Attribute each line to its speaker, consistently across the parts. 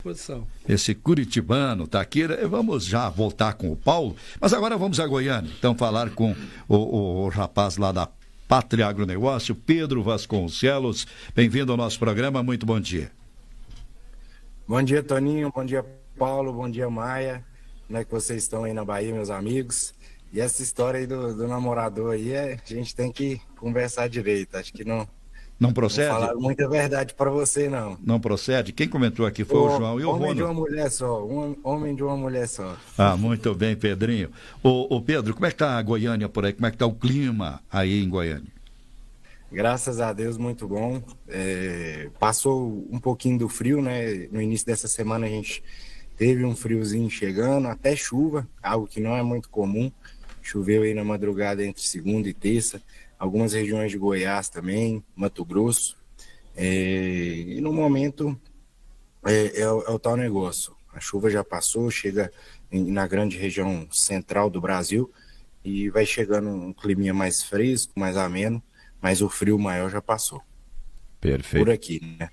Speaker 1: Posição.
Speaker 2: Esse curitibano está aqui. Vamos já voltar com o Paulo, mas agora vamos a Goiânia. Então, falar com o rapaz lá da Pátria Agronegócio, Pedro Vasconcelos. Bem-vindo ao nosso programa, muito bom dia.
Speaker 3: Bom dia, Toninho, bom dia, Paulo, bom dia, Maia. Como é que vocês estão aí na Bahia, meus amigos? E essa história aí do namorador aí, a gente tem que conversar direito. Acho que
Speaker 2: não procede?
Speaker 3: Não falaram muita verdade para você, não.
Speaker 2: Não procede? Quem comentou aqui foi o João e o Rono.
Speaker 3: Homem de uma mulher só, homem de uma mulher só.
Speaker 2: Ah, muito bem, Pedrinho. Ô Pedro, como é que tá a Goiânia por aí? Como é que tá o clima aí em Goiânia?
Speaker 3: Graças a Deus, muito bom. Passou um pouquinho do frio, né? No início dessa semana a gente teve um friozinho chegando, até chuva, algo que não é muito comum. Choveu aí na madrugada entre segunda e terça. Algumas regiões de Goiás também, Mato Grosso. E no momento é o tal negócio. A chuva já passou, chega na grande região central do Brasil e vai chegando um clima mais fresco, mais ameno, mas o frio maior já passou.
Speaker 4: Perfeito.
Speaker 3: Por aqui, né?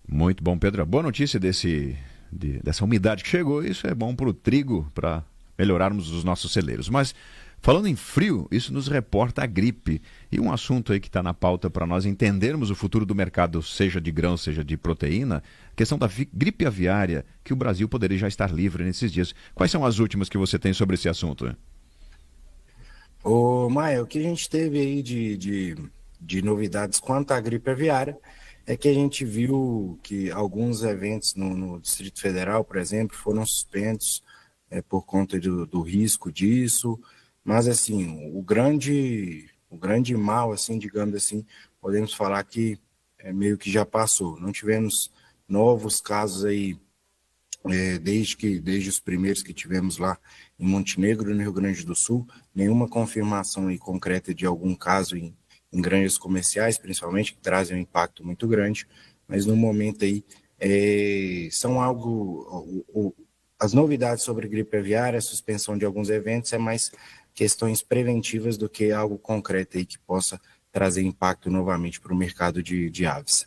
Speaker 4: Muito bom, Pedro. Boa notícia dessa umidade que chegou. Isso é bom para o trigo, para melhorarmos os nossos celeiros. Mas falando em frio, isso nos reporta a gripe. E um assunto aí que está na pauta para nós entendermos o futuro do mercado, seja de grão, seja de proteína, a questão da gripe aviária, que o Brasil poderia já estar livre nesses dias. Quais são as últimas que você tem sobre esse assunto?
Speaker 3: Ô, Maia, o que a gente teve aí de novidades quanto à gripe aviária é que a gente viu que alguns eventos no Distrito Federal, por exemplo, foram suspensos por conta do risco disso. Mas, assim, o grande mal, assim, digamos assim, podemos falar que meio que já passou. Não tivemos novos casos aí, desde os primeiros que tivemos lá em Montenegro, no Rio Grande do Sul, nenhuma confirmação aí concreta de algum caso em granjas comerciais, principalmente, que trazem um impacto muito grande. Mas, no momento aí, são algo... As novidades sobre gripe aviária, a suspensão de alguns eventos, é mais questões preventivas do que algo concreto aí que possa trazer impacto novamente para o mercado de aves.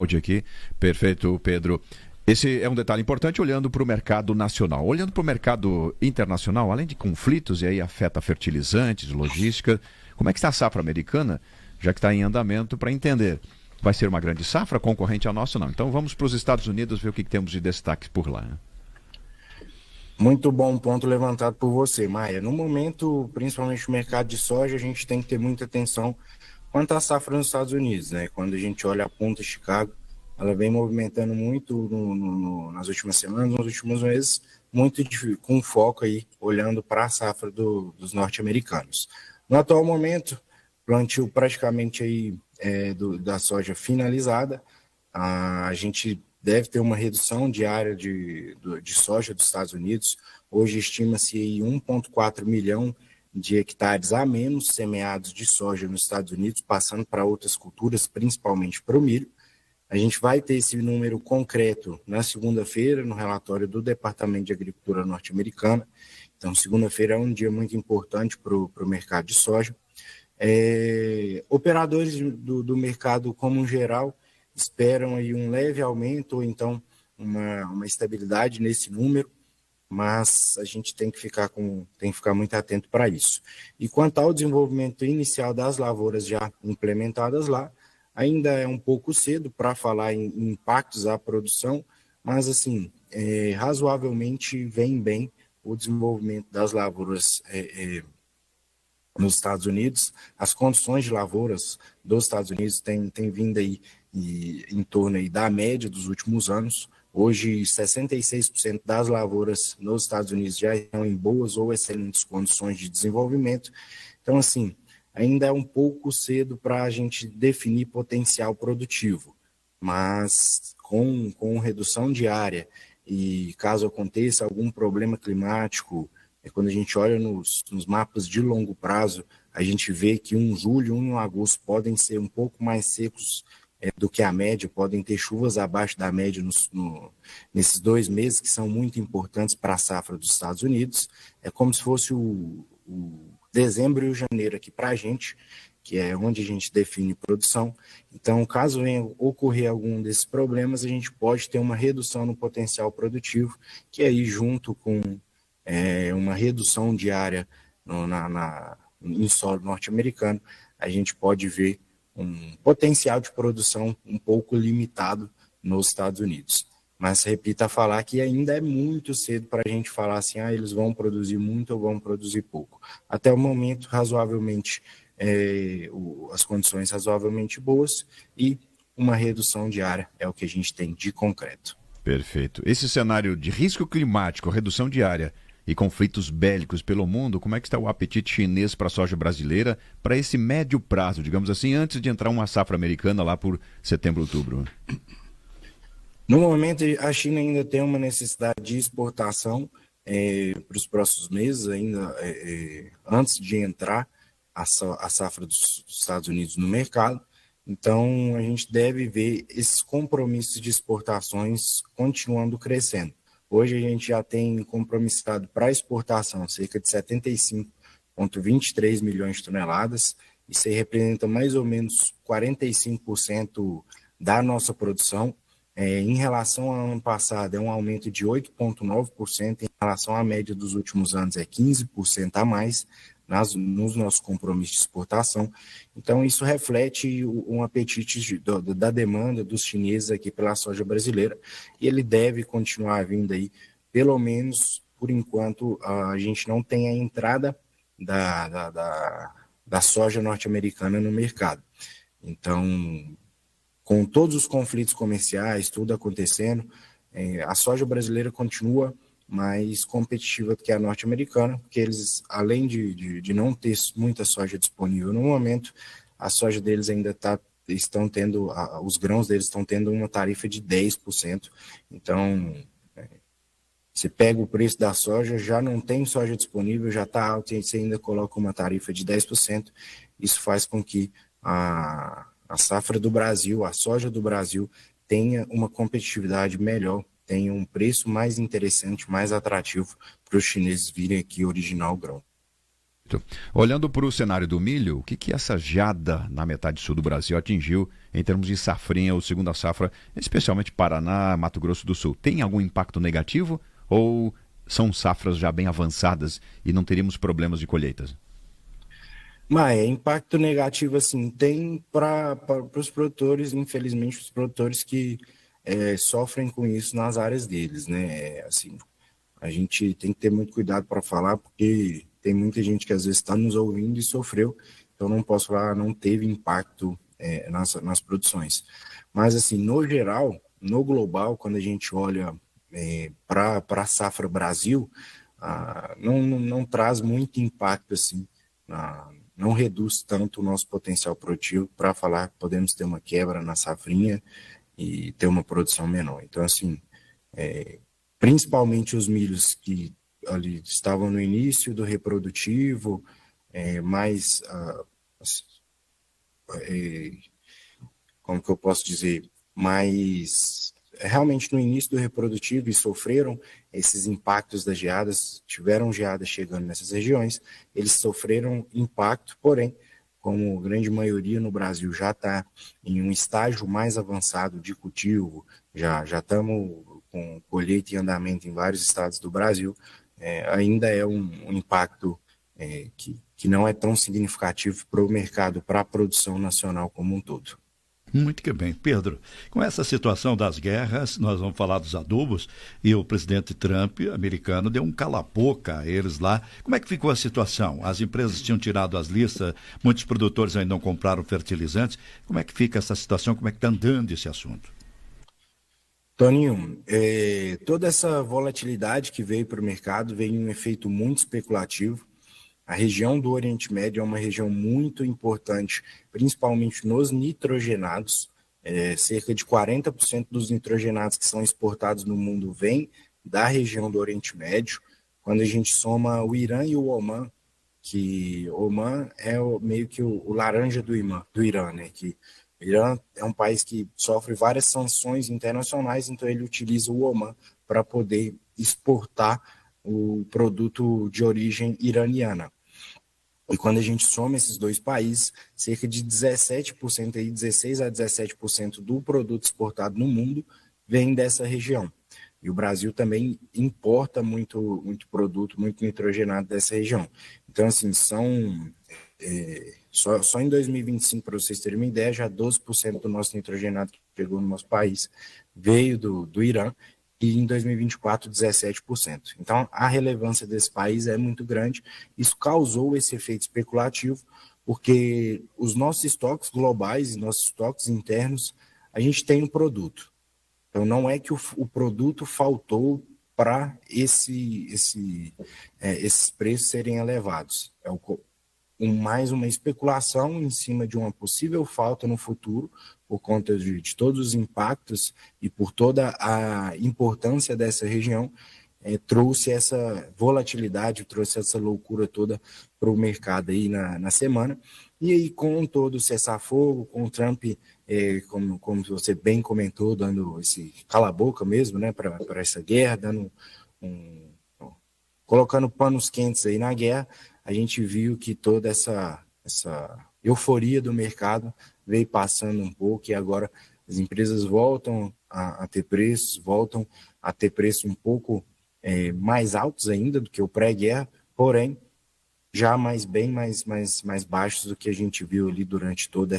Speaker 4: Aqui. Perfeito, Pedro. Esse é um detalhe importante olhando para o mercado nacional. Olhando para o mercado internacional, além de conflitos, e aí afeta fertilizantes, logística, como é que está a safra americana, já que está em andamento, para entender? Vai ser uma grande safra, concorrente à nossa, não? Então vamos para os Estados Unidos ver o que temos de destaque por lá. Né?
Speaker 3: Muito bom ponto levantado por você, Maia. No momento, principalmente no mercado de soja, a gente tem que ter muita atenção quanto à safra nos Estados Unidos, né? Quando a gente olha a ponta de Chicago, ela vem movimentando muito nas últimas semanas, nos últimos meses, com foco aí, olhando para a safra dos norte-americanos. No atual momento, plantio praticamente aí da soja finalizada, a gente deve ter uma redução de área de soja dos Estados Unidos. Hoje estima-se aí 1,4 milhão de hectares a menos semeados de soja nos Estados Unidos, passando para outras culturas, principalmente para o milho. A gente vai ter esse número concreto na segunda-feira, no relatório do Departamento de Agricultura norte-americana. Então, segunda-feira é um dia muito importante para o mercado de soja. Operadores do mercado como um geral esperam aí um leve aumento ou então uma estabilidade nesse número, mas a gente tem que ficar muito atento para isso. E quanto ao desenvolvimento inicial das lavouras já implementadas lá, ainda é um pouco cedo para falar em impactos à produção, mas assim, razoavelmente vem bem o desenvolvimento das lavouras nos Estados Unidos. As condições de lavouras dos Estados Unidos têm vindo aí em torno aí da média dos últimos anos. Hoje, 66% das lavouras nos Estados Unidos já estão em boas ou excelentes condições de desenvolvimento. Então, assim, ainda é um pouco cedo para a gente definir potencial produtivo, mas com redução de área e caso aconteça algum problema climático, quando a gente olha nos mapas de longo prazo, a gente vê que julho e um agosto podem ser um pouco mais secos do que a média, podem ter chuvas abaixo da média nesses 2 meses, que são muito importantes para a safra dos Estados Unidos. É como se fosse o dezembro e o janeiro aqui para a gente. que é onde a gente define produção. Então, caso venha ocorrer algum desses problemas, a gente pode ter uma redução no potencial produtivo, que aí, junto com uma redução diária em solo norte-americano, a gente pode ver um potencial de produção um pouco limitado nos Estados Unidos. Mas repito a falar que ainda é muito cedo para a gente falar assim, eles vão produzir muito ou vão produzir pouco. Até o momento, razoavelmente, as condições razoavelmente boas e uma redução diária é o que a gente tem de concreto.
Speaker 4: Perfeito. Esse cenário de risco climático, redução diária e conflitos bélicos pelo mundo, como é que está o apetite chinês para a soja brasileira para esse médio prazo, digamos assim, antes de entrar uma safra americana lá por setembro, outubro?
Speaker 3: No momento, a China ainda tem uma necessidade de exportação para os próximos meses, ainda antes de entrar a safra dos Estados Unidos no mercado. Então, a gente deve ver esses compromissos de exportações continuando crescendo. Hoje, a gente já tem compromissado para exportação cerca de 75,23 milhões de toneladas. Isso aí representa mais ou menos 45% da nossa produção. Em relação ao ano passado, é um aumento de 8,9%, em relação à média dos últimos anos, é 15% a mais nos nossos compromissos de exportação. Então, isso reflete um apetite da demanda dos chineses aqui pela soja brasileira, e ele deve continuar vindo aí, pelo menos por enquanto a gente não tem a entrada da soja norte-americana no mercado. Então, com todos os conflitos comerciais, tudo acontecendo, a soja brasileira continua mais competitiva do que a norte-americana, porque eles, além de não ter muita soja disponível no momento, a soja deles ainda estão tendo, os grãos deles estão tendo uma tarifa de 10%. Então, você pega o preço da soja, já não tem soja disponível, já está alto, e você ainda coloca uma tarifa de 10%. Isso faz com que a safra do Brasil, a soja do Brasil, tenha uma competitividade melhor, tenha um preço mais interessante, mais atrativo para os chineses virem aqui originar o grão.
Speaker 4: Olhando para o cenário do milho, o que essa geada na metade sul do Brasil atingiu em termos de safrinha ou segunda safra, especialmente Paraná, Mato Grosso do Sul? Tem algum impacto negativo ou são safras já bem avançadas e não teríamos problemas de colheitas?
Speaker 3: Mas impacto negativo assim tem para os produtores, infelizmente, os produtores que sofrem com isso nas áreas deles, né? Assim, a gente tem que ter muito cuidado para falar, porque tem muita gente que às vezes está nos ouvindo e sofreu, então não posso falar, não teve impacto nas produções. Mas assim, no geral, no global, quando a gente olha para a safra Brasil, não traz muito impacto assim, não reduz tanto o nosso potencial produtivo para falar que podemos ter uma quebra na safrinha e ter uma produção menor. Então, assim, principalmente os milhos que ali estavam no início do reprodutivo, como que eu posso dizer, mais realmente no início do reprodutivo e sofreram esses impactos das geadas, tiveram geadas chegando nessas regiões, eles sofreram impacto, porém, como a grande maioria no Brasil já está em um estágio mais avançado de cultivo, já estamos com colheita em andamento em vários estados do Brasil, ainda é um impacto que não é tão significativo para o mercado, para a produção nacional como um todo.
Speaker 2: Muito que bem. Pedro, com essa situação das guerras, nós vamos falar dos adubos, e o presidente Trump, americano, deu um cala-boca a eles lá. Como é que ficou a situação? As empresas tinham tirado as listas, muitos produtores ainda não compraram fertilizantes. Como é que fica essa situação? Como é que está andando esse assunto?
Speaker 3: Toninho, toda essa volatilidade que veio para o mercado veio em um efeito muito especulativo. A região do Oriente Médio é uma região muito importante, principalmente nos nitrogenados. Cerca de 40% dos nitrogenados que são exportados no mundo vêm da região do Oriente Médio. Quando a gente soma o Irã e o Omã, que Omã é meio que o laranja do Irã, né? Que o Irã é um país que sofre várias sanções internacionais, então ele utiliza o Omã para poder exportar o produto de origem iraniana. E quando a gente soma esses dois países, cerca de 17%, aí, 16 a 17% do produto exportado no mundo vem dessa região. E o Brasil também importa muito produto, muito nitrogenado dessa região. Então, assim, só em 2025, para vocês terem uma ideia, já 12% do nosso nitrogenado que chegou no nosso país veio do Irã, e em 2024, 17%. Então, a relevância desse país é muito grande. Isso causou esse efeito especulativo, porque os nossos estoques globais e nossos estoques internos, a gente tem um produto. Então, não é que o produto faltou para esses preços serem elevados. Mais uma especulação em cima de uma possível falta no futuro, por conta de todos os impactos e por toda a importância dessa região, trouxe essa volatilidade, trouxe essa loucura toda para o mercado aí na semana. E aí, com todo o cessar-fogo, com o Trump, como você bem comentou, dando esse cala-boca mesmo, né, para essa guerra, colocando panos quentes aí na guerra, a gente viu que toda essa euforia do mercado veio passando um pouco, e agora as empresas voltam a ter preços, voltam a ter preços um pouco mais altos ainda do que o pré-guerra, porém já bem mais baixos do que a gente viu ali durante todo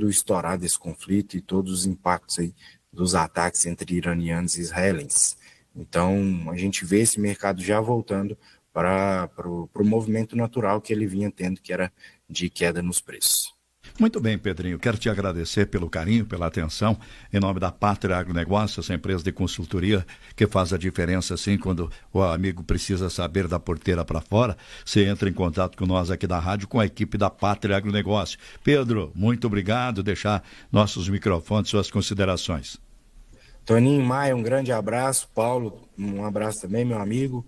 Speaker 3: o estourar desse conflito e todos os impactos aí dos ataques entre iranianos e israelenses. Então, a gente vê esse mercado já voltando para o movimento natural que ele vinha tendo, que era de queda nos preços.
Speaker 2: Muito bem, Pedrinho. Quero te agradecer pelo carinho, pela atenção, em nome da Pátria Agronegócio, essa empresa de consultoria que faz a diferença, assim, quando o amigo precisa saber da porteira para fora. Você entra em contato com nós aqui da rádio, com a equipe da Pátria Agronegócio. Pedro, muito obrigado. Deixar nossos microfones, suas considerações.
Speaker 3: Toninho, Maia, um grande abraço. Paulo, um abraço também, meu amigo.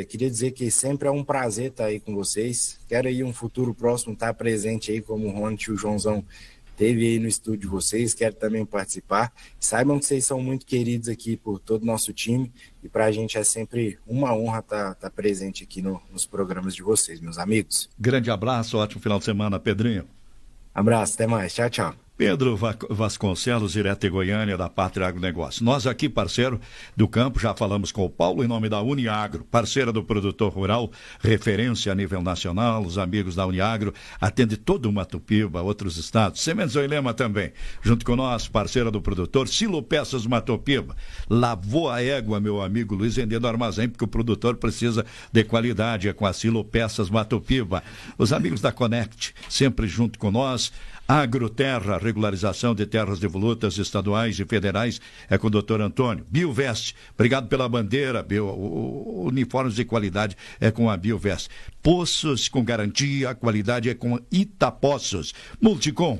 Speaker 3: Queria dizer que sempre é um prazer estar aí com vocês. Quero aí um futuro próximo estar presente aí, como o Ronald e o Joãozão teve aí no estúdio de vocês. Quero também participar. Saibam que vocês são muito queridos aqui por todo o nosso time, e para a gente é sempre uma honra estar presente aqui nos programas de vocês, meus amigos.
Speaker 2: Grande abraço, ótimo final de semana, Pedrinho.
Speaker 3: Abraço, até mais. Tchau, tchau.
Speaker 2: Pedro Vasconcelos, direto de Goiânia, da Pátria Agronegócio. Nós aqui, parceiro do campo, já falamos com o Paulo em nome da Uniagro, parceira do produtor rural, referência a nível nacional. Os amigos da Uniagro atende todo o Matopiba, outros estados. Sementes Oilema também, junto com nós, parceira do produtor, Silo Peças Matopiba. Lavou a égua, meu amigo Luiz, vendendo armazém, porque o produtor precisa de qualidade, é com a Silo Peças Matopiba. Os amigos da Connect, sempre junto com nós. Agroterra, regularização de terras devolutas estaduais e federais, é com o doutor Antônio. Biovest, obrigado pela bandeira, uniformes de qualidade é com a Biovest. Poços com garantia, a qualidade é com Itapoços. Multicom,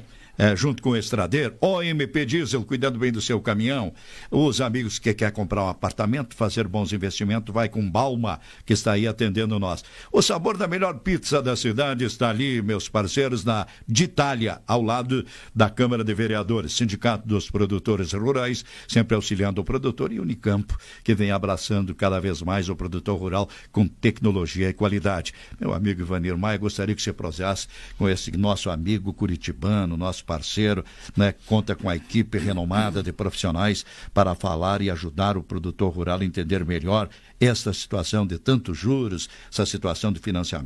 Speaker 2: junto com o Estradeiro, OMP Diesel, cuidando bem do seu caminhão. Os amigos que querem comprar um apartamento, fazer bons investimentos, vai com Balma, que está aí atendendo nós. O sabor da melhor pizza da cidade está ali, meus parceiros, na Ditália, ao lado da Câmara de Vereadores, Sindicato dos Produtores Rurais, sempre auxiliando o produtor, e Unicampo, que vem abraçando cada vez mais o produtor rural com tecnologia e qualidade. Meu amigo Ivanir Maia, gostaria que você proseasse com esse nosso amigo curitibano, nosso parceiro, né? Conta com a equipe renomada de profissionais para falar e ajudar o produtor rural a entender melhor essa situação de tantos juros, essa situação de financiamento.